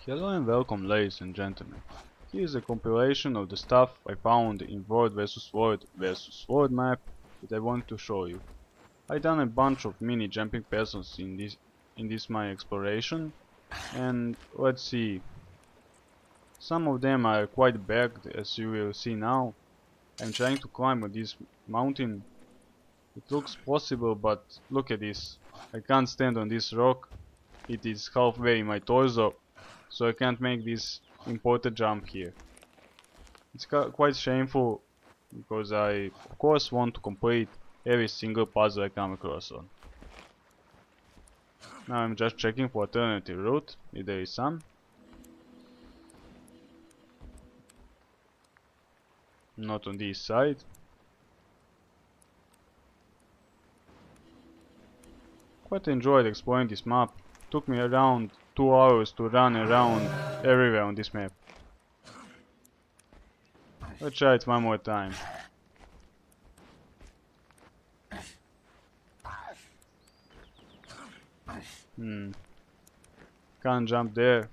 Hello and welcome, ladies and gentlemen. Here is a compilation of the stuff I found in World vs World map that I want to show you. I done a bunch of mini jumping puzzles in this my exploration, and let's see. Some of them are quite bagged, as you will see now. I'm trying to climb on this mountain. It looks possible, but look at this. I can't stand on this rock. It is halfway in my torso, so I can't make this important jump here. It's quite shameful, because I of course want to complete every single puzzle I come across on. Now I'm just checking for alternative route, if there is some. Not on this side. Quite enjoyed exploring this map. Took me around 2 hours to run around everywhere on this map. Let's try it one more time. Can't jump there.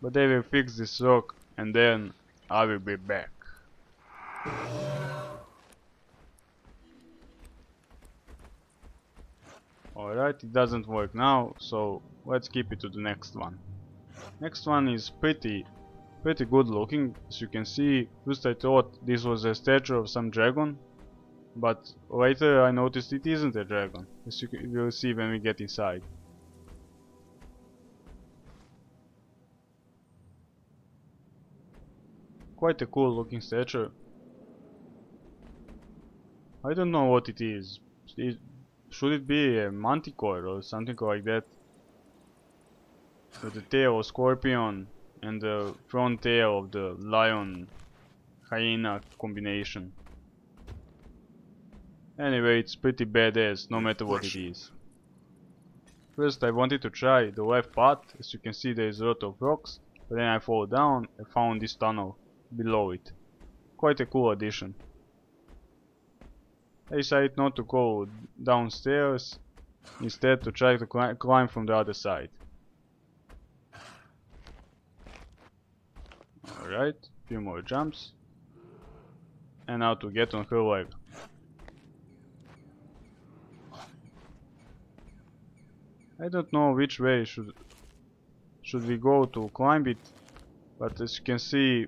But they will fix this rock and then I will be back. Alright, it doesn't work now, so let's keep it to the next one. Next one is pretty good looking. As you can see, first I thought this was a statue of some dragon, but later I noticed it isn't a dragon, as you will see when we get inside. Quite a cool looking statue. I don't know what it is. Should it be a manticore or something like that? With the tail of scorpion and the front tail of the lion hyena combination. Anyway, it's pretty badass no matter what it is. First I wanted to try the left path. As you can see, there is a lot of rocks, but then I fall down and found this tunnel below it. Quite a cool addition. I decided not to go downstairs, instead to try to climb from the other side. Alright, few more jumps. And now to get on her leg. I don't know which way should we go to climb it, but as you can see,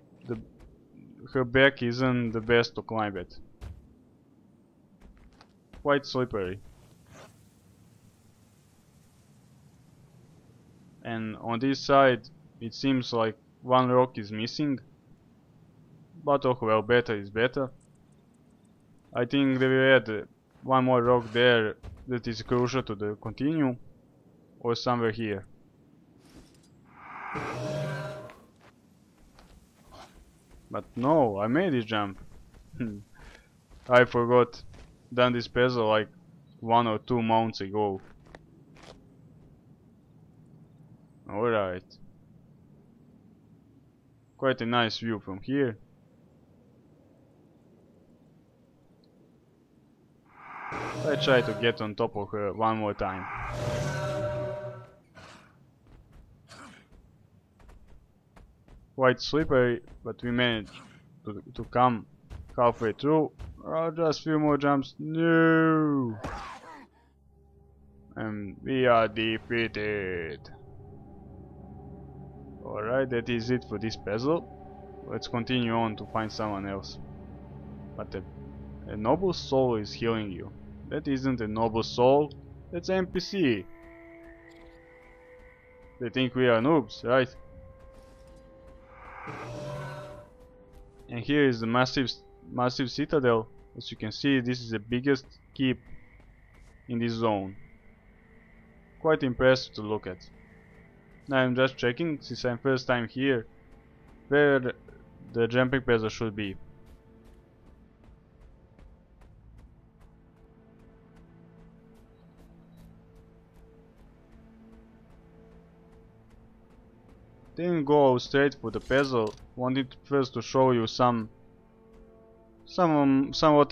her back isn't the best to climb it. Quite slippery. And on this side it seems like one rock is missing, but oh well, better is better. I think they will add one more rock there that is crucial to the continue, or somewhere here. But no, I made this jump. I forgot. Done this puzzle like 1 or 2 months ago. Alright. Quite a nice view from here. Let's try to get on top of her one more time. Quite slippery, but we managed to come halfway through. Oh, just few more jumps. No! And we are defeated. Alright, that is it for this puzzle. Let's continue on to find someone else. But a noble soul is healing you. That isn't a noble soul, that's an NPC. They think we are noobs, right? And here is the massive citadel. As you can see, this is the biggest keep in this zone. Quite impressive to look at. Now I'm just checking, since I'm first time here, where the jumping puzzle should be. Didn't go straight for the puzzle. Wanted first to show you somewhat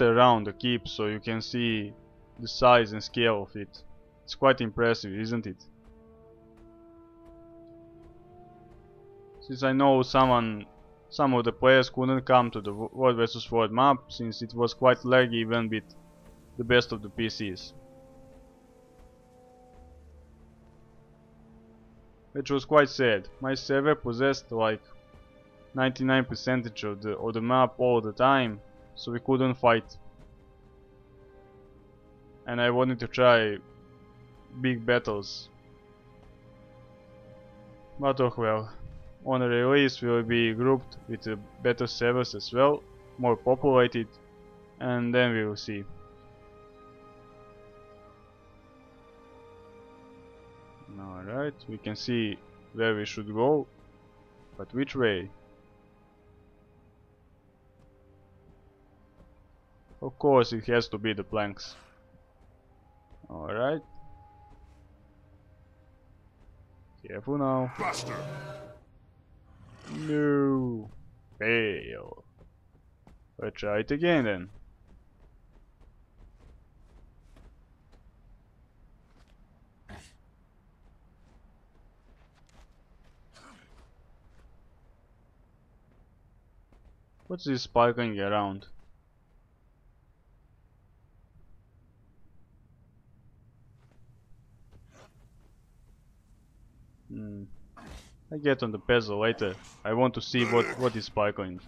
around the keep, so you can see the size and scale of it. It's quite impressive, isn't it? since I know some of the players couldn't come to the World vs World map since it was quite laggy even with the best of the PCs. Which was quite sad. My server possessed like 99% of the map all the time, so we couldn't fight. And I wanted to try big battles. But oh well. On the release we will be grouped with better servers as well, more populated, and then we will see. Alright, we can see where we should go, but which way? Of course it has to be the planks. Alright. Careful now. Buster. No. Fail. Let's try it again then. What's this sparkling around? I get on the puzzle later. I want to see what is sparkling.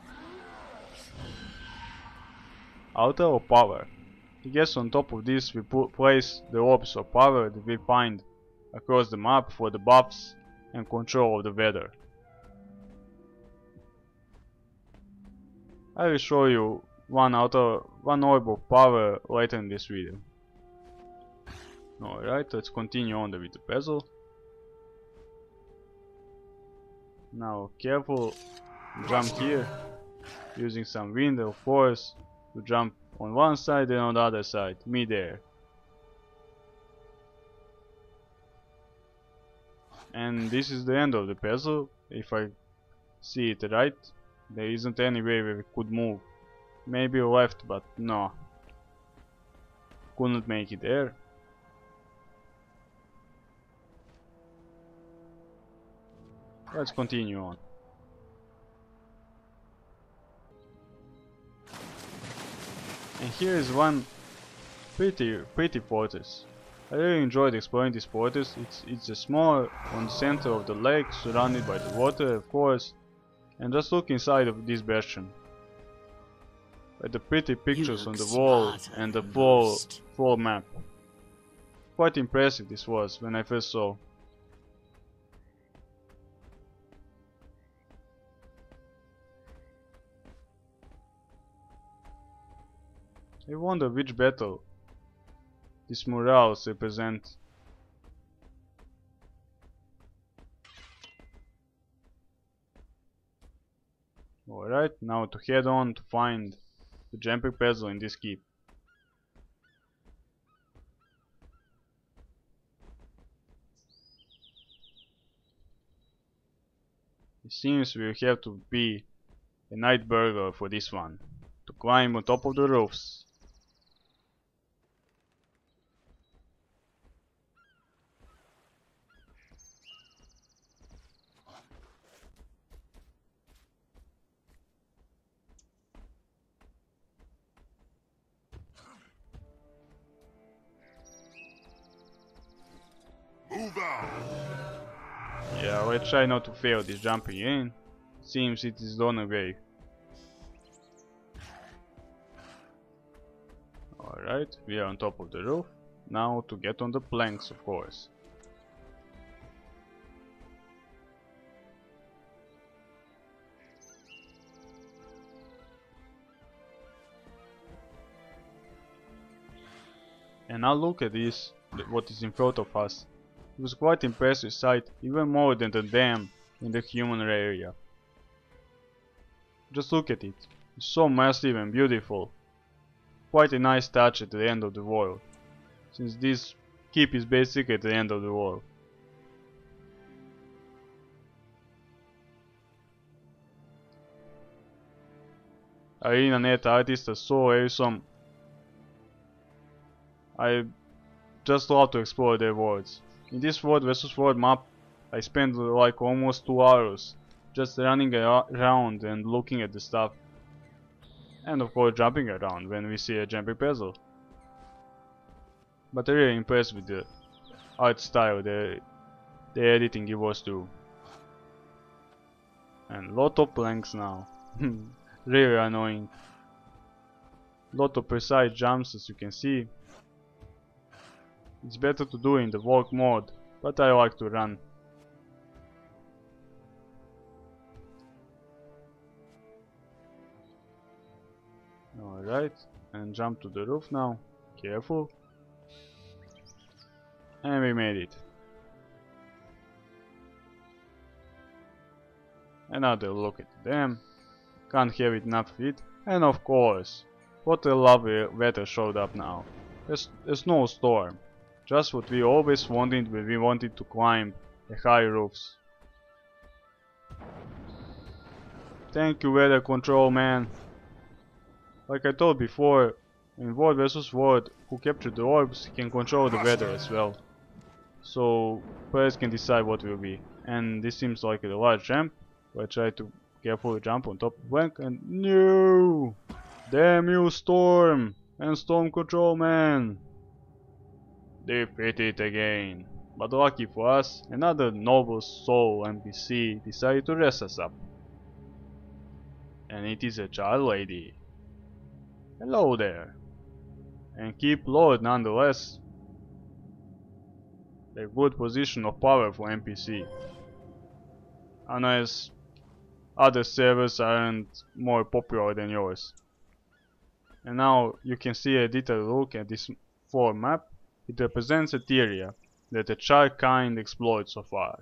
Outer or power? I guess on top of this we place the orbs of power that we find across the map for the buffs and control of the weather. I will show you one orb of power later in this video. Alright, let's continue on with the puzzle. Now careful, jump here, using some wind of course to jump on one side and on the other side, mid-air. And this is the end of the puzzle. If I see it right, there isn't any way we could move. Maybe left, but no. Couldn't make it there. Let's continue on. And here is one pretty fortress. I really enjoyed exploring this fortress. It's a small on the center of the lake, surrounded by the water, of course. And just look inside of this bastion. At the pretty pictures on the wall and the floor map. Quite impressive this was when I first saw. I wonder which battle these murals represent. Alright, now to head on to find the jumping puzzle in this keep. It seems we have to be a night burglar for this one, to climb on top of the roofs. Move out. Yeah, let's try not to fail this jumping in. Seems it is done away. Alright, we are on top of the roof. Now to get on the planks, of course. And now look at this, what is in front of us. It was quite impressive sight, even more than the dam in the human area. Just look at it, it's so massive and beautiful. Quite a nice touch at the end of the world, since this keep is basically at the end of the world. ArenaNet artists are so awesome. I just love to explore their worlds. In this World vs World map, I spent like almost 2 hours just running around and looking at the stuff. And of course jumping around when we see a jumping puzzle. But I'm really impressed with the art style, the editing it was too. And lot of planks now. Really annoying. Lot of precise jumps as you can see. It's better to do in the walk mode, but I like to run. Alright, and jump to the roof now. Careful. And we made it. Another look at them. Can't have it enough of it. And of course, what a lovely weather showed up now. A snowstorm. Just what we always wanted when we wanted to climb the high roofs. Thank you, weather control man. Like I told before, in World vs. World, who captured the orbs can control the weather as well. So players can decide what will be. And this seems like a large jump. I try to carefully jump on top of the blank and no! Damn you, Storm and Storm Control Man! Defeated again. But lucky for us, another noble soul NPC decided to dress us up. And it is a child lady. Hello there. And keep Lord nonetheless. A good position of power for NPC. Unless other servers aren't more popular than yours. And now you can see a detailed look at this floor map. It represents a area that the child kind explored so far.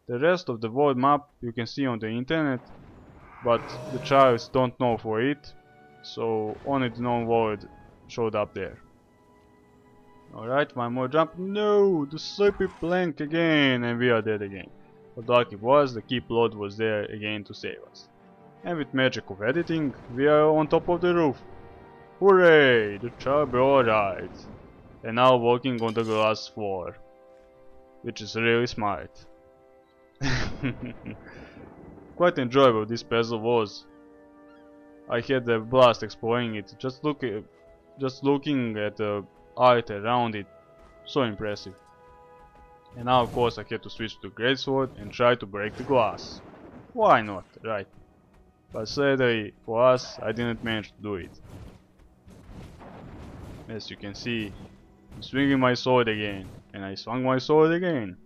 The rest of the world map you can see on the internet, but the childs don't know for it, so only the known world showed up there. Alright, one more jump. No, the sleepy plank again, and we are dead again. But lucky was, the keep load was there again to save us. And with magic of editing, we are on top of the roof. Hooray! The child brought alright. And now walking on the glass floor. Which is really smart. Quite enjoyable this puzzle was. I had a blast exploring it. Just looking at the art around it. So impressive. And now of course I had to switch to greatsword and try to break the glass. Why not, right? But sadly for us, I didn't manage to do it. As you can see, I'm swinging my sword again, and I swung my sword again.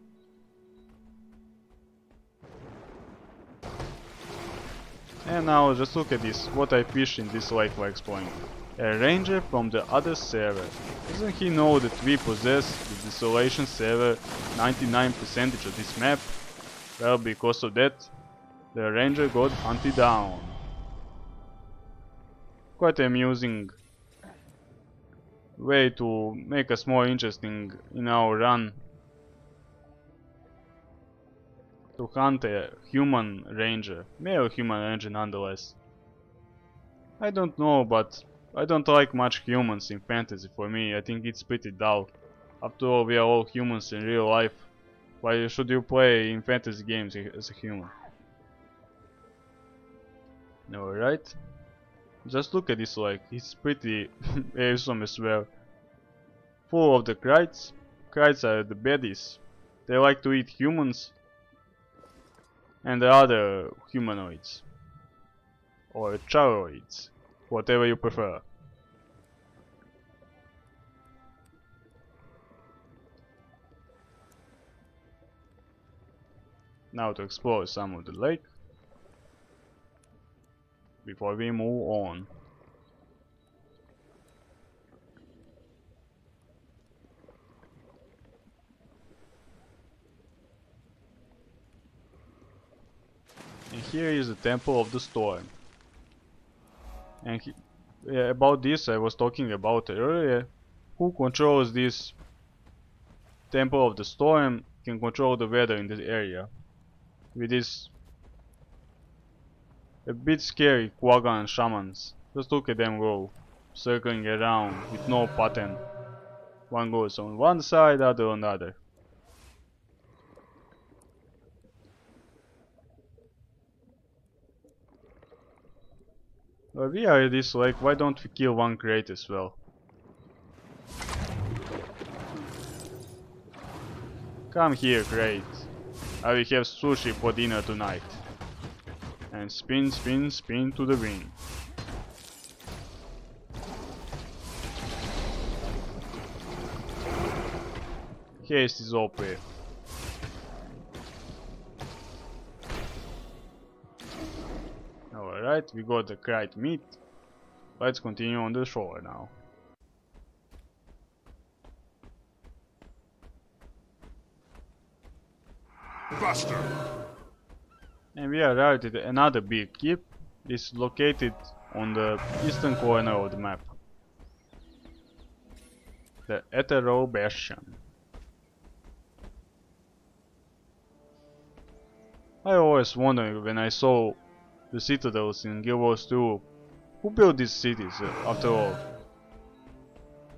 And now just look at this, what I fished in this lake while exploring. A ranger from the other server. Doesn't he know that we possess the Desolation server 99% of this map? Well, because of that, the ranger got hunted down. Quite amusing way to make us more interesting in our run to hunt a human ranger, male human ranger nonetheless. I don't know, but I don't like much humans in fantasy. For me, I think it's pretty dull. After all, we are all humans in real life. Why should you play in fantasy games as a human? Alright. Just look at this lake, it's pretty awesome as well. Full of the krites. Krites are the baddies. They like to eat humans and the other humanoids. Or charoids. Whatever you prefer. Now to explore some of the lake before we move on. And here is the Temple of the Storm. And about this I was talking about earlier. Who controls this Temple of the Storm can control the weather in this area. With this a bit scary Quaggan shamans. Just look at them go, circling around with no pattern. One goes on one side, other on the other. Well, we are at this lake, why don't we kill one crate as well? Come here, crate. I will have sushi for dinner tonight. And spin, spin, spin to the wind. Haste is OP. Alright, we got the crate meat. Let's continue on the shore now. Buster! And we arrived at another big keep. This is located on the eastern corner of the map. The WrWrW Bastion. I always wondered when I saw the citadels in Guild Wars 2, who built these cities after all?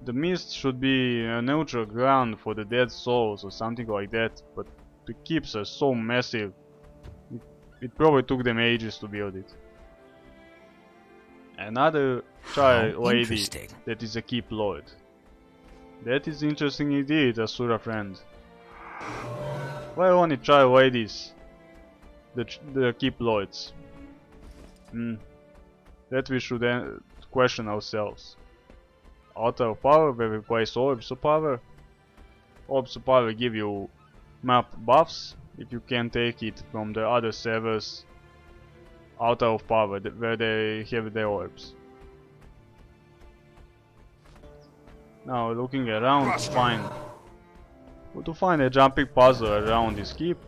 The mist should be a neutral ground for the dead souls or something like that, but the keeps are so massive, it probably took them ages to build it. Another child lady that is a keep lord. That is interesting indeed, Asura friend. Why only child ladies? The keep lords. That we should question ourselves. Altar of power, where we place orbs of power. Orbs of power give you map buffs if you can take it from the other servers. Altar of power, where they have their orbs. Now looking around to find a jumping puzzle around this keep,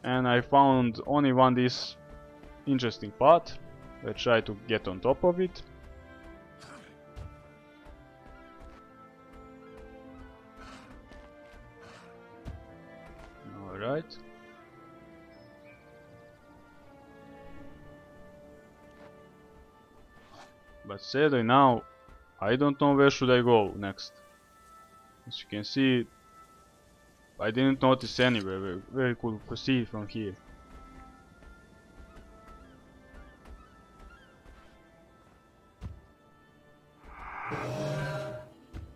and I found only one this interesting part. Let's try to get on top of it. Alright. But sadly now, I don't know where should I go next. As you can see, I didn't notice anywhere where I could proceed from here.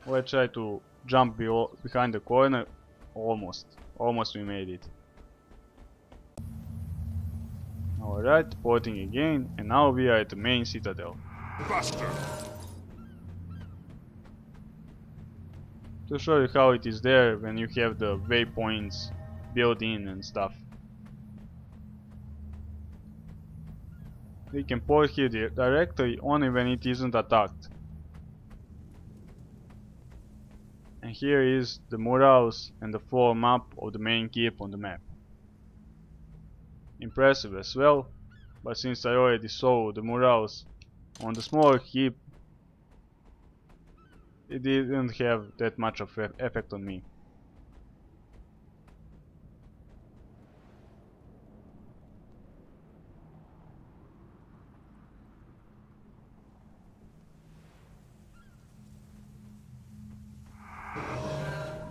Let's try to jump behind the corner. Almost we made it. Alright, porting again, and now we are at the main citadel. Buster! To show you how it is there when you have the waypoints built in and stuff. We can port here directly only when it isn't attacked. And here is the murals and the floor map of the main keep on the map. Impressive as well, but since I already saw the murals on the smaller keep, it didn't have that much of an effect on me.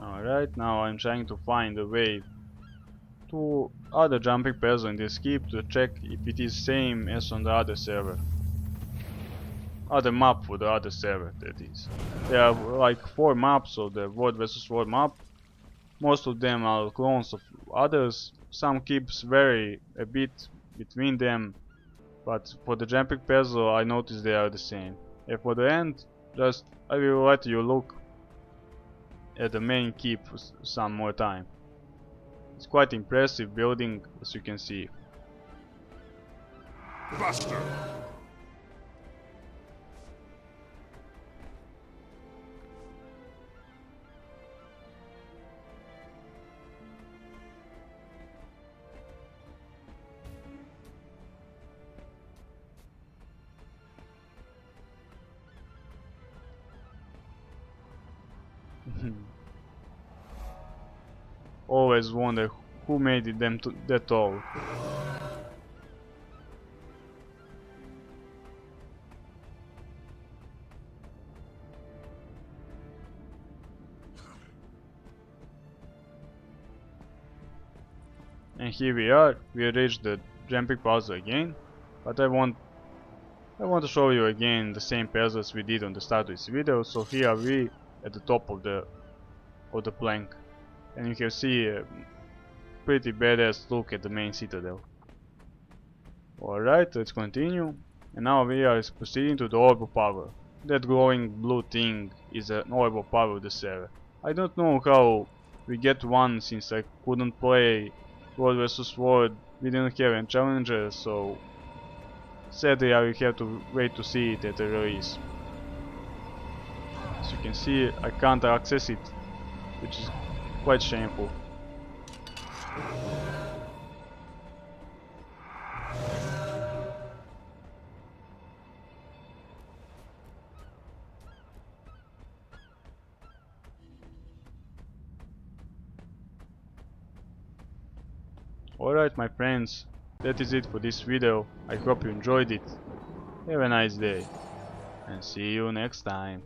Alright, now I'm trying to find a way to other jumping puzzle in this keep to check if it is same as on the other server. Other map for the other server, that is. There are like 4 maps of the World vs. World map. Most of them are clones of others. Some keeps vary a bit between them, but for the jumping puzzle I noticed they are the same. And for the end, just I will let you look at the main keep some more time. It's quite impressive building, as you can see. Buster! Always wonder who made it them that tall. And here we are, we reached the jumping puzzle again, but I want I want to show you again the same puzzles we did on the start of this video. So here are we at the top of the plank, and you can see a pretty badass look at the main citadel. Alright, let's continue. And now we are proceeding to the orb of power. That glowing blue thing is an orb of power of the server. I don't know how we get one, since I couldn't play Sword vs Sword. We didn't have any challenges, so sadly I will have to wait to see it at the release. As you can see, I can't access it, which is quite shameful. Alright my friends, that is it for this video. I hope you enjoyed it. Have a nice day, and see you next time.